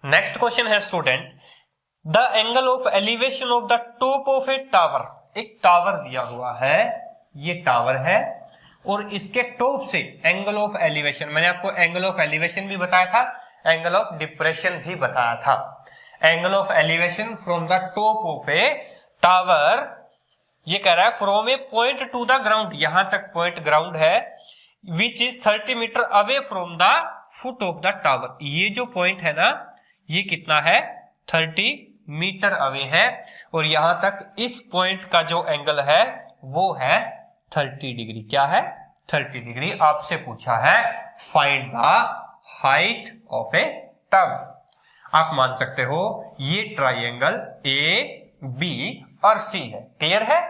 Next question है student, the angle of elevation of the top of a tower. एक tower दिया हुआ है, ये टावर है और इसके टॉप से एंगल ऑफ एलिवेशन, मैंने आपको एंगल ऑफ एलिवेशन भी बताया था, एंगल ऑफ डिप्रेशन भी बताया था। Angle of elevation from the top of a tower, ये कह रहा है from a point to the ground, यहां तक पॉइंट ग्राउंड है, which is 30 metre away from the foot of the tower. ये जो पॉइंट है ना, ये कितना है, 30 मीटर अवे है और यहां तक इस पॉइंट का जो एंगल है वो है 30 डिग्री। क्या है, 30 डिग्री। आपसे पूछा है find the height of a tower. आप मान सकते हो ये ट्राइंगल ए बी और सी है, क्लियर है,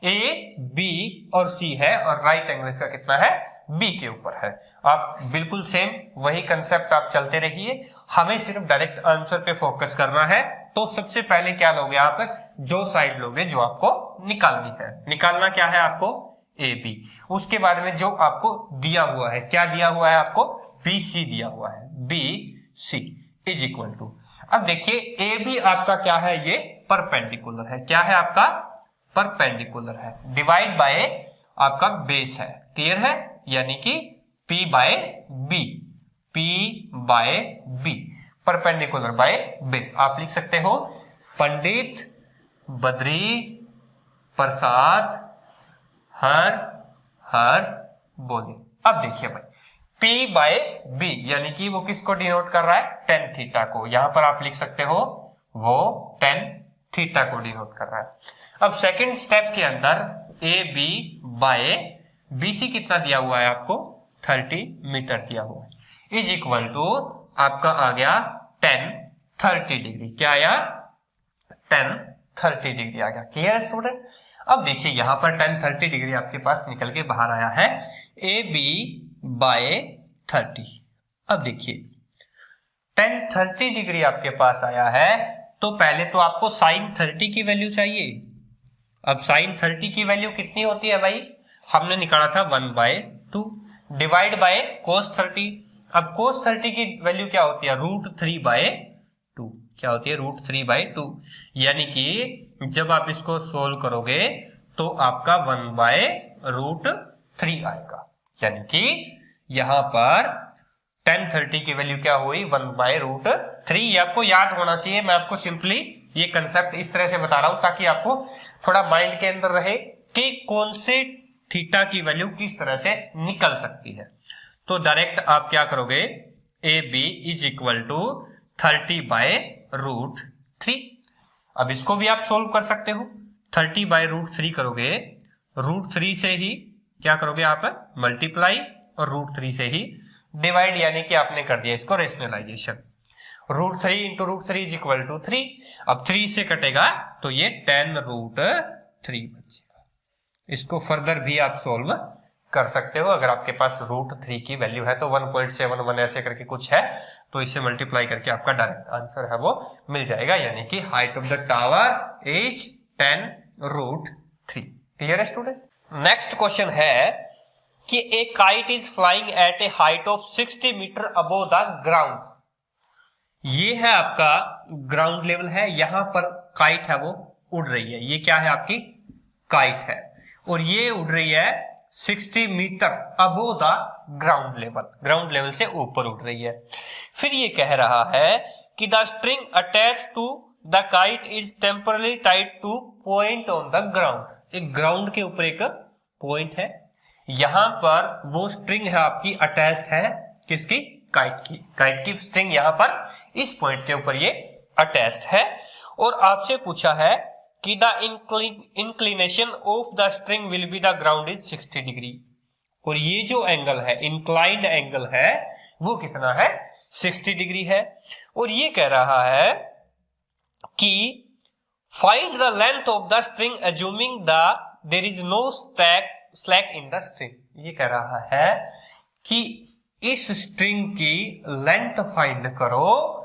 ए बी और सी है और राइट एंगल इसका कितना है, बी के ऊपर है। आप बिल्कुल सेम वही कंसेप्ट आप चलते रहिए, हमें सिर्फ डायरेक्ट आंसर पे फोकस करना है। तो सबसे पहले क्या लोगे आप, जो साइड लोगे जो आपको निकालनी है, निकालना क्या है आपको, ए बी। उसके बाद में जो आपको दिया हुआ है, क्या दिया हुआ है आपको, बी सी दिया हुआ है, B C is equal to, अब देखिए ए बी आपका क्या है, ये परपेंडिकुलर है, क्या है आपका, परपेंडिकुलर है, डिवाइड बाय आपका बेस है, क्लियर है, यानी कि P by B, P by B, perpendicular by base. आप लिख सकते हो पंडित बद्री प्रसाद हर बोले। अब देखिए भाई P बाय बी यानी कि वो किसको डिनोट कर रहा है, टेन थीटा को, यहां पर आप लिख सकते हो वो टेन थीटा को डिनोट कर रहा है। अब सेकंड स्टेप के अंदर A B by B C कितना दिया हुआ है आपको, 30 मीटर दिया हुआ है, इज इक्वल टू आपका आ गया 10 30 डिग्री। क्या आया, 10 30 डिग्री आ गया। क्लियर है स्टूडेंट। अब देखिए यहां पर 10 30 डिग्री आपके पास निकल के बाहर आया है, ए बी बाय 30। अब देखिए 10 30 डिग्री आपके पास आया है, तो पहले तो आपको साइन 30 की वैल्यू चाहिए। अब साइन 30 की वैल्यू कितनी होती है भाई, हमने निकाला था 1/2 डिवाइड बाय कोस 30। अब कोस 30 की वैल्यू क्या होती है, √3/2, क्या होती है, √3/2, यानी कि जब आप इसको सोल्व करोगे तो आपका 1/√3 आएगा, यानी कि यहां पर 10 30 की वैल्यू क्या हुई, 1/√3। ये आपको याद होना चाहिए, मैं आपको सिंपली ये कंसेप्ट इस तरह से बता रहा हूं ताकि आपको थोड़ा माइंड के अंदर रहे कि कौन से थीटा की वैल्यू किस तरह से निकल सकती है। तो डायरेक्ट आप क्या करोगे, A B is equal to 30/√3। अब इसको भी आप सोल्व कर सकते हो, 30/√3 करोगे, √3 से ही क्या करोगे आप, मल्टीप्लाई, और √3 से ही डिवाइड, यानी कि आपने कर दिया इसको rationalisation. √3 into √3 is equal to 3। अब 3 से कटेगा तो ये 10√3 बचेगा। इसको फर्दर भी आप सोल्व कर सकते हो, अगर आपके पास √3 की वैल्यू है तो 1.71 ऐसे करके कुछ है, तो इसे मल्टीप्लाई करके आपका डायरेक्ट आंसर है वो मिल जाएगा, यानी कि height of the tower is 10√3। Clear है स्टूडेंट। नेक्स्ट क्वेश्चन है कि a kite is flying at a height of 60 metre above the ground. ये है आपका ग्राउंड लेवल है, यहां पर काइट है वो उड़ रही है, ये क्या है आपकी काइट है, और ये उड़ रही है 60 metre above the ground level, ground level से ऊपर उड़ रही है। फिर ये कह रहा है कि the string attach to the kite is temporarily tied to point on the ground. एक ग्राउंड के ऊपर एक पॉइंट है, यहां पर वो स्ट्रिंग है आपकी अटैच्ड है, किसकी, काइट की स्ट्रिंग यहां पर इस पॉइंट के ऊपर ये अटैच्ड है, और आपसे पूछा है कि the inclination of the string will be the ground is 60 degree, और ये जो एंगल है, इंक्लाइंड एंगल है, वो कितना है, 60 डिग्री है। और ये कह रहा है कि find the length of the string assuming the there is no slack in the string. ये कह रहा है कि इस स्ट्रिंग की लेंथ फाइंड करो,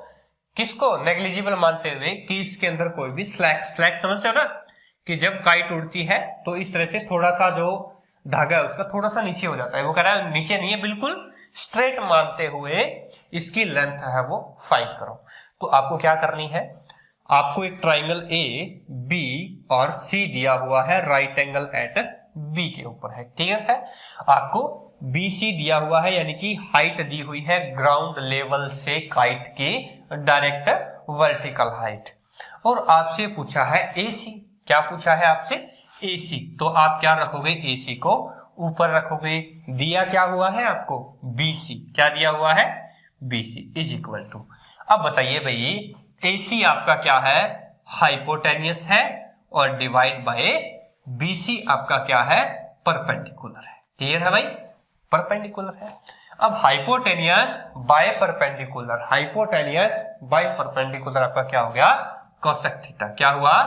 किसको, नेग्लिजिबल मानते हुए कि इसके अंदर कोई भी स्लैक समझते हो ना, कि जब काइट उड़ती है तो इस तरह से थोड़ा सा जो धागा है उसका थोड़ा सा नीचे हो जाता है, वो कह रहा है नीचे नहीं है, बिल्कुल स्ट्रेट मानते हुए इसकी लेंथ है वो फाइंड करो। तो आपको क्या करनी है, आपको एक ट्राइंगल ए बी और सी दिया हुआ है, राइट एंगल एट बी के ऊपर है, क्लियर है। आपको बी सी दिया हुआ है, यानी कि हाइट दी हुई है ग्राउंड लेवल से काइट की डायरेक्ट वर्टिकल हाइट, और आपसे पूछा है ए सी। क्या पूछा है आपसे, ए सी। तो आप क्या रखोगे, ए सी को ऊपर रखोगे। दिया क्या हुआ है आपको, बी सी। क्या दिया हुआ है, B C is equal to. अब बताइए भाई, ए सी आपका क्या है, हाइपोटेनियस है, और डिवाइड बाय बी सी आपका क्या है, परपेंडिकुलर है। क्लियर है भाई, परपेंडिकुलर है। अब hypotenuse by perpendicular, hypotenuse by perpendicular आपका क्या हो गया, कोसेक थीटा। क्या हुआ,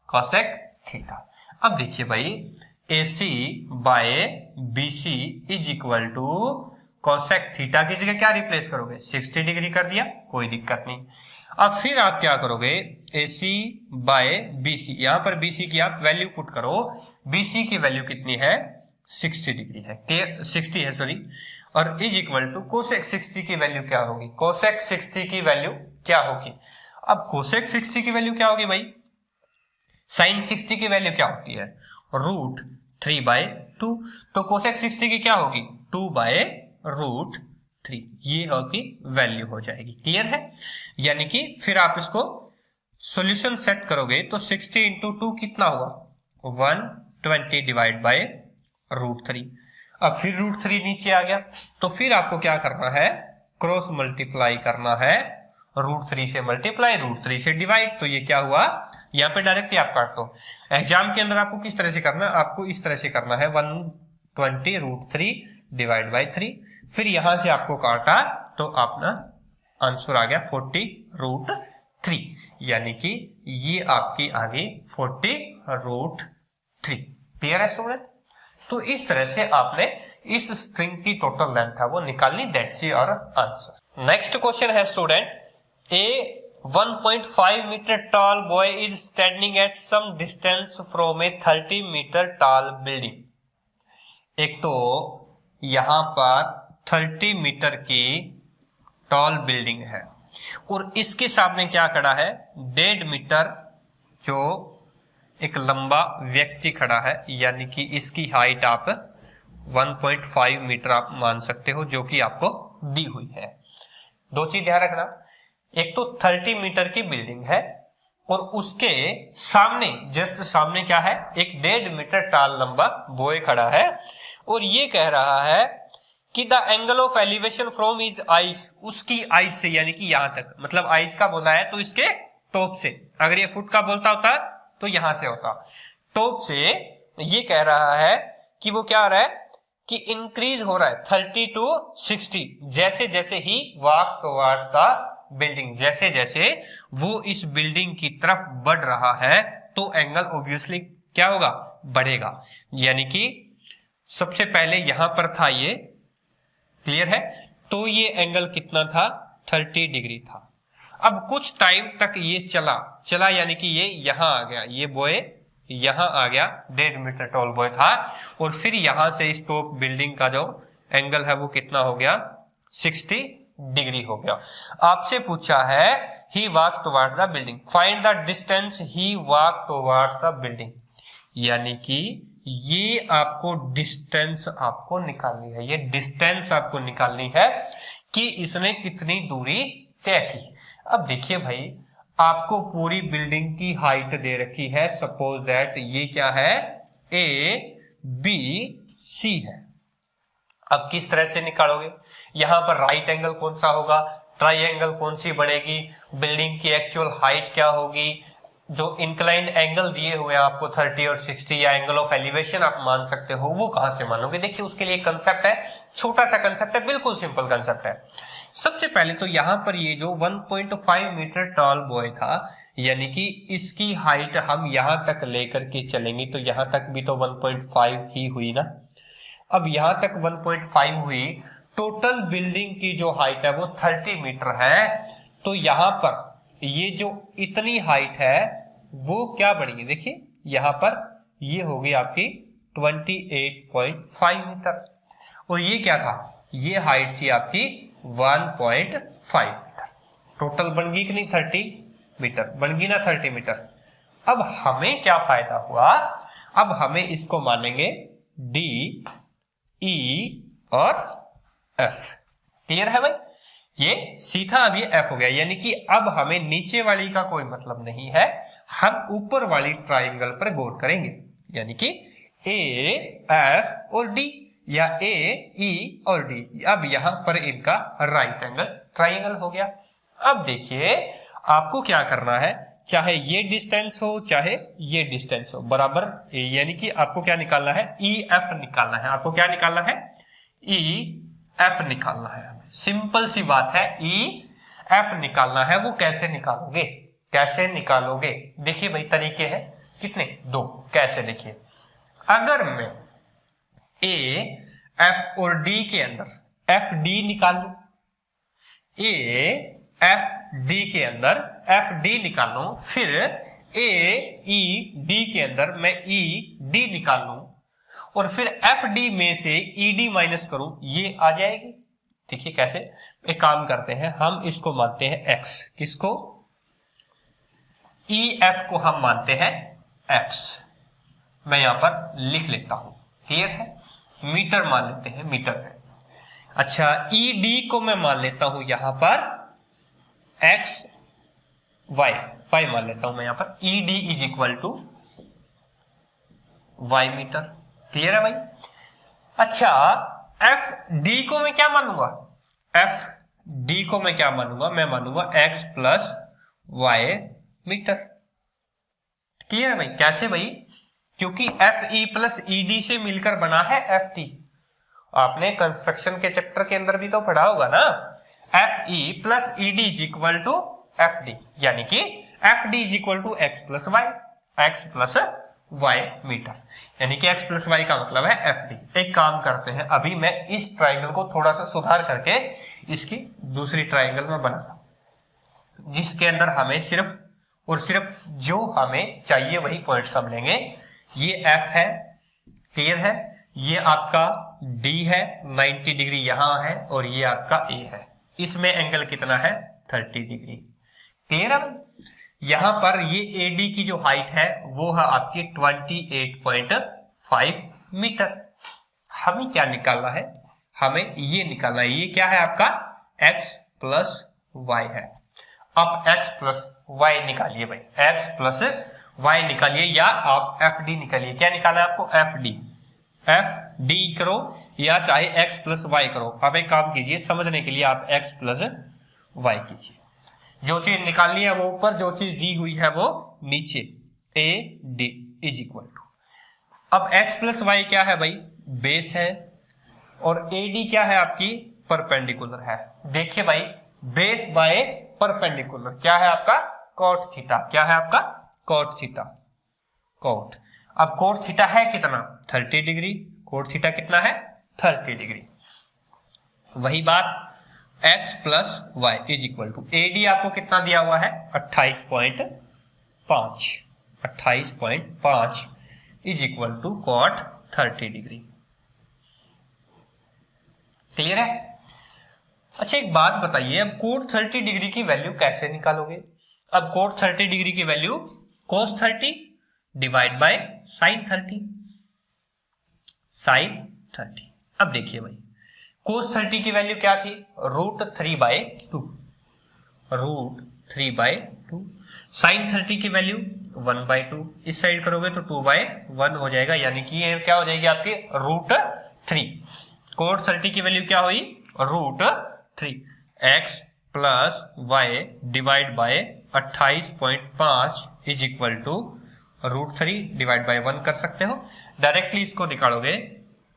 कोसेक थीटा। अब देखिए भाई, A C by B C is equal to cosec theta की जगह क्या रिप्लेस करोगे, 60 डिग्री कर दिया, कोई दिक्कत नहीं। अब फिर आप क्या करोगे, ए सी बाय बी सी, यहां पर बी सी की आप वैल्यू पुट करो। बी सी की वैल्यू कितनी है, 60 डिग्री है, 60 है सॉरी, और इज इक्वल टू कोसेक 60 की वैल्यू क्या होगी, कोसेक 60 की वैल्यू क्या होगी। अब कोसेक 60 की वैल्यू क्या होगी भाई, साइन 60 की वैल्यू क्या होती है, रूट 3/2। तो कोसेक 60 की क्या होगी, 2/√3, ये आपकी वैल्यू हो जाएगी। क्लियर है, यानी कि फिर आप इसको सॉल्यूशन सेट करोगे तो 60 इंटू 2 कितना हुआ, 120 डिवाइड बाय √3। अब फिर √3 नीचे आ गया, तो फिर आपको क्या करना है, क्रॉस मल्टीप्लाई करना है, √3 से मल्टीप्लाई, √3 से डिवाइड। तो ये क्या हुआ, यहाँ पे डायरेक्ट ही आप काट दो। एग्जाम के अंदर आपको किस तरह से करना है, आपको इस तरह से करना है, 120 √3 डिवाइड बाय 3, फिर यहां से आपको काटा तो अपना आंसर आ गया 40√3, यानी कि ये आपकी आ गई 40√3। क्लियर है स्टूडेंट। तो इस तरह से आपने इस स्ट्रिंग की टोटल लेंथ है वो निकालनी, that's your answer. Next question है student, a 1.5 metre tall boy is standing at some distance from a 30 metre tall building। एक तो यहां पर 30 मीटर की टॉल बिल्डिंग है, और इसके सामने क्या खड़ा है, 1.5 मीटर जो एक लंबा व्यक्ति खड़ा है, यानी कि इसकी हाइट आप 1.5 मीटर आप मान सकते हो, जो कि आपको दी हुई है। दो चीज ध्यान रखना, एक तो 30 मीटर की बिल्डिंग है, और उसके सामने जस्ट सामने क्या है, एक 1.5 मीटर टाल लंबा बॉय खड़ा है, और ये कह रहा है कि the angle of elevation from is eyes, उसकी आइज से, यानी कि यहां तक, मतलब आइज का बोला है तो इसके टॉप से, अगर ये फुट का बोलता होता तो यहां से होता, टॉप से ये कह रहा है कि वो क्या आ रहा है कि इंक्रीज हो रहा है 30 to 60, जैसे जैसे ही वॉक टुवर्ड्स द बिल्डिंग, जैसे जैसे वो इस बिल्डिंग की तरफ बढ़ रहा है तो एंगल ऑब्वियसली क्या होगा, बढ़ेगा। यानी कि सबसे पहले यहां पर था ये, क्लियर है, तो ये एंगल कितना था, 30 डिग्री था। अब कुछ टाइम तक ये चला, यानी कि ये यहां आ गया, ये बॉय यहां आ गया, 1.5 मीटर टॉल बॉय था, और फिर यहां से इस टॉप बिल्डिंग का जो एंगल है वो कितना हो गया, 60 डिग्री हो गया। आपसे पूछा है he walks towards the building, find the distance he walk towards the building, यानी कि ये आपको डिस्टेंस आपको निकालनी है, ये डिस्टेंस आपको निकालनी है कि इसने कितनी दूरी तय की। अब देखिए भाई, आपको पूरी बिल्डिंग की हाइट दे रखी है, सपोज दैट ये क्या है, ए बी सी है। अब किस तरह से निकालोगे, यहां पर राइट एंगल कौन सा होगा, ट्राइंगल कौन सी बनेगी, बिल्डिंग की एक्चुअल हाइट क्या होगी, जो इंक्लाइंड एंगल दिए हुए हैं आपको 30 और 60, या एंगल ऑफ एलिवेशन आप मान सकते हो, वो कहां से मानोगे। देखिए उसके लिए कंसेप्ट है, छोटा सा कंसेप्ट है, बिल्कुल सिंपल कंसेप्ट है। सबसे पहले तो यहां पर ये जो 1.5 मीटर टॉल बॉय था, यानी कि इसकी हाइट हम यहां तक लेकर के चलेंगे तो यहां तक भी तो 1.5 ही हुई ना। अब यहां तक 1.5 हुई, टोटल बिल्डिंग की जो हाइट है वो 30 मीटर है, तो यहां पर ये जो इतनी हाइट है वो क्या बढ़ेगी, देखिए यहां पर ये होगी आपकी 28.5 मीटर, और ये क्या था ये हाइट थी आपकी 1.5 मीटर। टोटल बन गई कि नहीं 30 मीटर बन गई ना 30 मीटर। अब हमें क्या फायदा हुआ, अब हमें इसको मानेंगे डी ई और एफ। क्लियर है भाई, ये सीधा अब ये एफ हो गया, यानी कि अब हमें नीचे वाली का कोई मतलब नहीं है, हम ऊपर वाली ट्राइंगल पर गौर करेंगे, यानी कि ए एफ और डी या ए ई और डी। अब यहां पर इनका राइट एंगल ट्राइंगल हो गया। अब देखिए आपको क्या करना है, चाहे ये डिस्टेंस हो चाहे ये डिस्टेंस हो बराबर, यानी कि आपको क्या निकालना है, ई एफ निकालना है। आपको क्या निकालना है, ई एफ निकालना है। सिंपल सी बात है, ई एफ निकालना है। वो कैसे निकालोगे, कैसे निकालोगे, देखिए भाई तरीके हैं कितने, दो। कैसे, देखिए अगर मैं ए एफ और डी के अंदर एफ डी निकालू, ए एफ डी के अंदर एफ डी निकालू, फिर ए ई डी के अंदर मैं ई डी निकालू और फिर एफ डी में से ई डी माइनस करूं, ये आ जाएगी। देखिए कैसे, एक काम करते हैं, हम इसको मानते हैं एक्स, किसको, ई एफ को हम मानते हैं एक्स। मैं यहां पर लिख लेता हूं, क्लियर है, मीटर मान लेते हैं, मीटर है। अच्छा, ई डी को मैं मान लेता हूं यहां पर एक्स वाई, वाई मान लेता हूं मैं यहां पर, E D is equal to Y metre. Clear है भाई। अच्छा, एफ डी को मैं क्या मानूंगा, एफ डी को मैं क्या मानूंगा, मैं मानूंगा X plus Y metre. Clear है भाई। कैसे भाई, क्योंकि F E plus E D से मिलकर बना है एफ टी। आपने कंस्ट्रक्शन के चैप्टर के अंदर भी तो पढ़ा होगा ना, F E plus E D is equal to F D, यानी कि F D is equal to X plus Y, X plus Y metre, यानी कि एक्स प्लस वाई का मतलब है एफ डी। एक काम करते हैं, अभी मैं इस ट्राइंगल को थोड़ा सा सुधार करके इसकी दूसरी ट्राइंगल में बनाता हूं, जिसके अंदर हमें सिर्फ और सिर्फ जो हमें चाहिए वही पॉइंट्स हम लेंगे। ये एफ है, क्लियर है, ये आपका डी है, 90 डिग्री यहां है, और ये आपका ए है। इसमें एंगल कितना है, 30 डिग्री। क्लियर है। यहां पर ये एडी की जो हाइट है वो है आपकी 28.5 मीटर। हमें क्या निकालना है, हमें ये निकालना है, ये क्या है आपका x प्लस वाई है। अब x प्लस वाई निकालिए भाई, x प्लस वाई निकालिए, या आप एफ डी निकालिए। क्या निकालना है आपको, एफ डी, एफ डी करो या चाहे x प्लस वाई करो। आप एक काम कीजिए, समझने के लिए आप x प्लस वाई कीजिए। जो चीज निकालनी है वो ऊपर, जो चीज दी हुई है वो नीचे, A D is equal to. अब x प्लस वाई क्या है भाई, बेस है, और ए डी क्या है आपकी, परपेंडिकुलर है। देखिए भाई, बेस बाय परपेंडिकुलर क्या है आपका, कॉट थीटा। क्या है आपका, कॉट थीटा, कॉट। अब कोट थीटा है कितना, 30 डिग्री। कोट थीटा कितना है, 30 डिग्री। वही बात x plus Y is equal to A D आपको कितना दिया हुआ है, 28.5, 28.5 is equal to cot 30 degree. Clear है। अच्छा, एक बात बताइए, अब कोट 30 डिग्री की वैल्यू कैसे निकालोगे। अब कोट 30 डिग्री की value cos 30 divide by sine 30, sine 30। अब देखिए भाई, कोस 30 की वैल्यू क्या थी, √3/2, √3/2। साइन 30 की वैल्यू 1/2, इस साइड करोगे तो 2/1 हो जाएगा, यानी कि ये क्या हो जाएगी आपकी √3। कोस 30 की वैल्यू क्या हुई, √3। x plus Y divide by 28.5 is equal to √3 divide by 1 कर सकते हो। डायरेक्टली इसको निकालोगे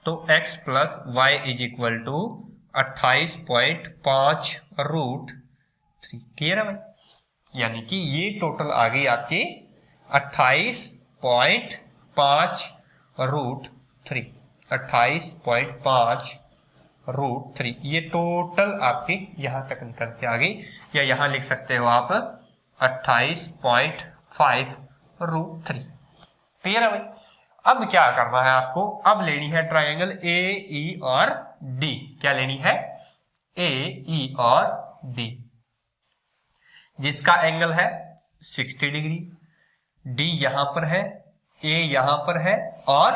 तो x plus Y is equal to 28.5 √3। Clear है भाई, यानी कि ये टोटल आ गई आपकी 28.5 √3, 28.5 √3। ये टोटल आपकी यहां तक निकल के आ गई, या यहां लिख सकते हो आप 28.5 √3। क्लियर है भाई। अब क्या करना है आपको, अब लेनी है ट्रायंगल ए ई और डी, क्या लेनी है, ए, ई और डी, जिसका एंगल है 60 डिग्री, डी यहां पर है, ए यहां पर है और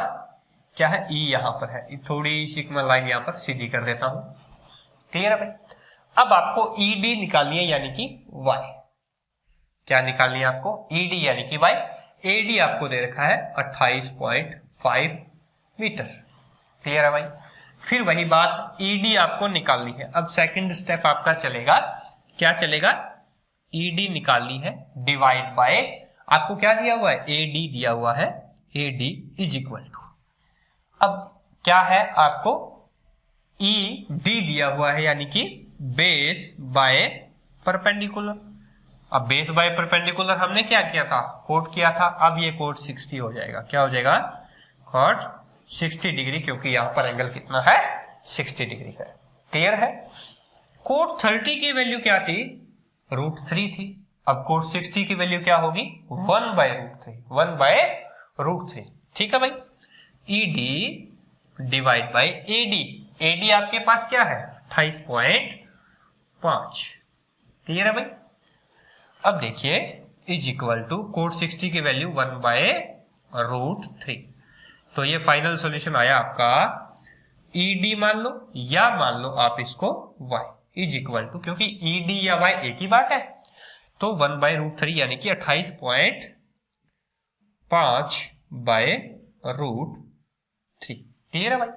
क्या है, ई यहां पर है। थोड़ी सी मैं लाइन यहां पर सीधी कर देता हूं। क्लियर है भाई। अब आपको ईडी निकालनी है यानी कि वाई। क्या निकालनी है आपको, ईडी यानी कि वाई। एडी आपको दे रखा है 28.5 मीटर। क्लियर है भाई। फिर वही बात, ईडी आपको निकालनी है। अब सेकंड स्टेप आपका चलेगा, क्या चलेगा, ईडी निकालनी है डिवाइड बाय, आपको क्या दिया हुआ है, एडी दिया हुआ है, एडी इज इक्वल टू, अब क्या है आपको, ई डी दिया हुआ है यानी कि बेस बाय परपेंडिकुलर। अब बेस बाय परपेंडिकुलर हमने क्या किया था, कोट किया था, अब ये कोट 60 हो जाएगा। क्या हो जाएगा, कोट 60 डिग्री, क्योंकि यहां पर एंगल कितना है, 60 डिग्री है। क्लियर है। कोट 30 की वैल्यू क्या थी, √3 थी। अब कोट 60 की वैल्यू क्या होगी, 1/√3, 1/√3। ठीक है भाई। ED divide by AD, AD आपके पास क्या है, 28.5। क्लियर है भाई। अब देखिए इज इक्वल टू कोट 60 की वैल्यू 1/√3। तो ये फाइनल सॉल्यूशन आया आपका, ईडी मान लो या मान लो आप इसको वाई इज इक्वल टू, क्योंकि ईडी या वाई एक ही बात है, तो 1/√3 यानी कि 28.5/√3। क्लियर है भाई।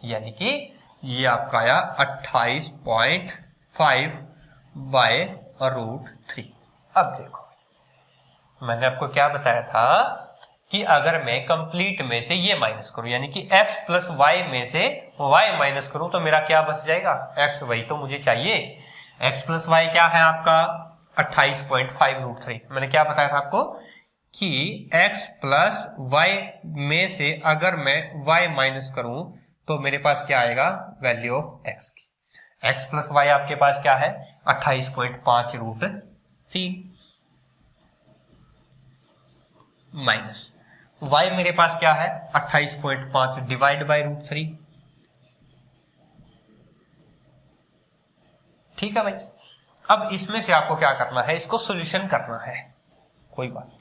यानी कि ये आपका आया 28.5/√3। अब देखो मैंने आपको क्या बताया था कि अगर मैं कंप्लीट में से ये माइनस करूं, यानी कि x प्लस वाई में से y माइनस करूं, तो मेरा क्या बच जाएगा, x, वही तो मुझे चाहिए। x प्लस वाई क्या है आपका 28.5/√3। मैंने क्या बताया था आपको कि x प्लस वाई में से अगर मैं y माइनस करूं तो मेरे पास क्या आएगा, वैल्यू ऑफ x की। x प्लस वाई आपके पास क्या है, 28.5/√3 माइनस y मेरे पास क्या है, 28.5 डिवाइड बाय √3। ठीक है भाई। अब इसमें से आपको क्या करना है, इसको सॉल्यूशन करना है। कोई बात,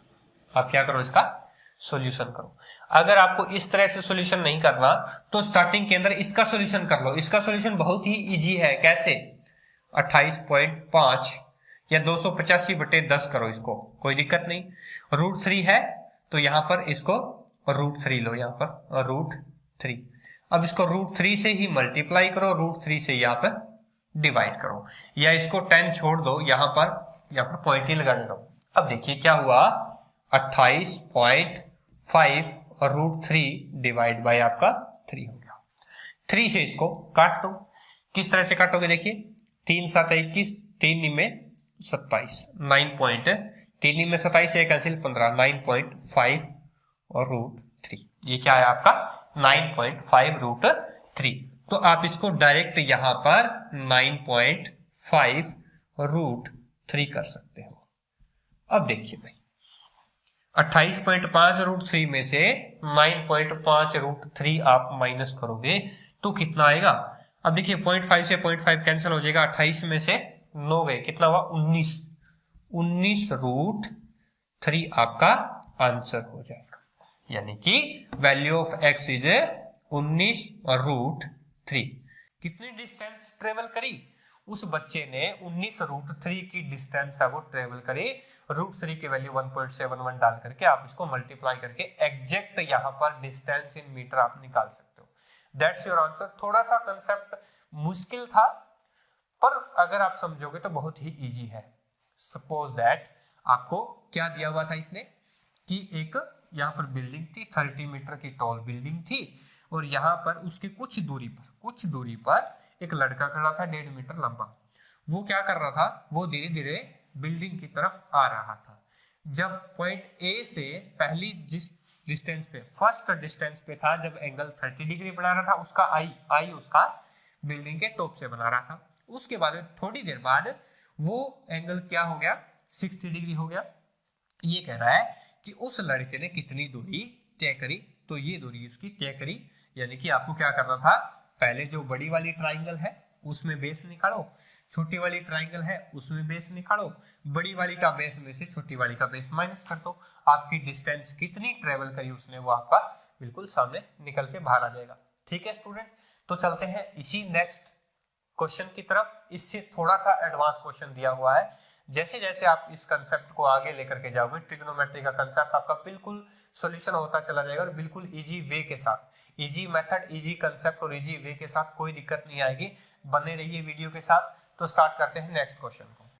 आप क्या करो, इसका सॉल्यूशन करो। अगर आपको इस तरह से सॉल्यूशन नहीं करना तो स्टार्टिंग के अंदर इसका सॉल्यूशन कर लो। इसका सॉल्यूशन बहुत ही इजी है। कैसे, 28.5 या 285/10 करो इसको, कोई दिक्कत नहीं। √3 है तो यहां पर इसको √3 लो, यहां पर √3। अब इसको √3 से ही मल्टीप्लाई करो, √3 से यहाँ पर डिवाइड करो, या इसको 10 छोड़ दो, यहाँ पर पॉइंट ही लगाने दो। अब देखिए क्या हुआ, 28.5/√3 डिवाइड बाय आपका 3 हो गया। 3 से इसको काट दो। किस तरह से काटोगे, देखिए 3 7 21, 3 में 27, 9.3 में 27 है कैंसिल 15, 9.5 और √3, ये क्या है आपका 9.5/√3। तो आप इसको डायरेक्ट यहां पर 9.5/√3 कर सकते हो। अब देखिए भाई 28.5/√3 में से 9.5/√3 आप माइनस करोगे तो कितना आएगा। अब देखिए 0.5 से 0.5 कैंसिल हो जाएगा, 28 में से 9 गए, कितना हुआ 19/√3 आपका आंसर हो जाएगा। यानी कि वैल्यू ऑफ x इज 19/√3। कितनी डिस्टेंस ट्रेवल करी, उस बच्चे ने 19/√3 की डिस्टेंस है वो ट्रेवल करी। √3 की वैल्यू 1.71 डाल करके आप इसको मल्टीप्लाई करके एग्जैक्ट यहां पर डिस्टेंस इन मीटर आप निकाल सकते हो। That's your answer. थोड़ा सा कंसेप्ट मुश्किल था, पर अगर आप समझोगे तो बहुत ही इजी है। सपोज दैट आपको क्या दिया हुआ था इसने कि एक यहाँ पर बिल्डिंग थी, 30 मीटर की टॉल बिल्डिंग थी, और यहाँ पर उसके कुछ दूरी पर एक लड़का खड़ा था 1.5 मीटर लंबा। वो क्या कर रहा था, वो धीरे धीरे बिल्डिंग की तरफ आ रहा था। जब पॉइंट ए से पहली जिस डिस्टेंस पे, फर्स्ट डिस्टेंस पे था, जब एंगल 30 डिग्री बना रहा था, उसका आई उसका बिल्डिंग के टॉप से बना रहा था। उसके बाद थोड़ी देर बाद वो एंगल क्या हो गया, 60 डिग्री हो गया। ये कह रहा है कि उस लड़के ने कितनी दूरी तय करी, तो ये दूरी उसकी तय करी। यानी कि आपको क्या करना था, पहले जो बड़ी वाली ट्राइंगल है उसमें बेस निकालो, छोटी वाली ट्राइंगल है उसमें बेस निकालो, बड़ी वाली का बेस में से छोटी वाली का बेस माइनस कर दो, आपकी डिस्टेंस कितनी ट्रेवल करी उसने वो आपका बिल्कुल सामने निकल के बाहर आ जाएगा। ठीक है स्टूडेंट, तो चलते हैं इसी नेक्स्ट क्वेश्चन की तरफ। इससे थोड़ा सा एडवांस क्वेश्चन दिया हुआ है। जैसे जैसे आप इस कंसेप्ट को आगे लेकर के जाओगे, ट्रिग्नोमेट्री का कंसेप्ट आपका बिल्कुल सॉल्यूशन होता चला जाएगा और बिल्कुल इजी वे के साथ, इजी मेथड, इजी कंसेप्ट और इजी वे के साथ, कोई दिक्कत नहीं आएगी। बने रहिए वीडियो के साथ। तो स्टार्ट करते हैं नेक्स्ट क्वेश्चन को।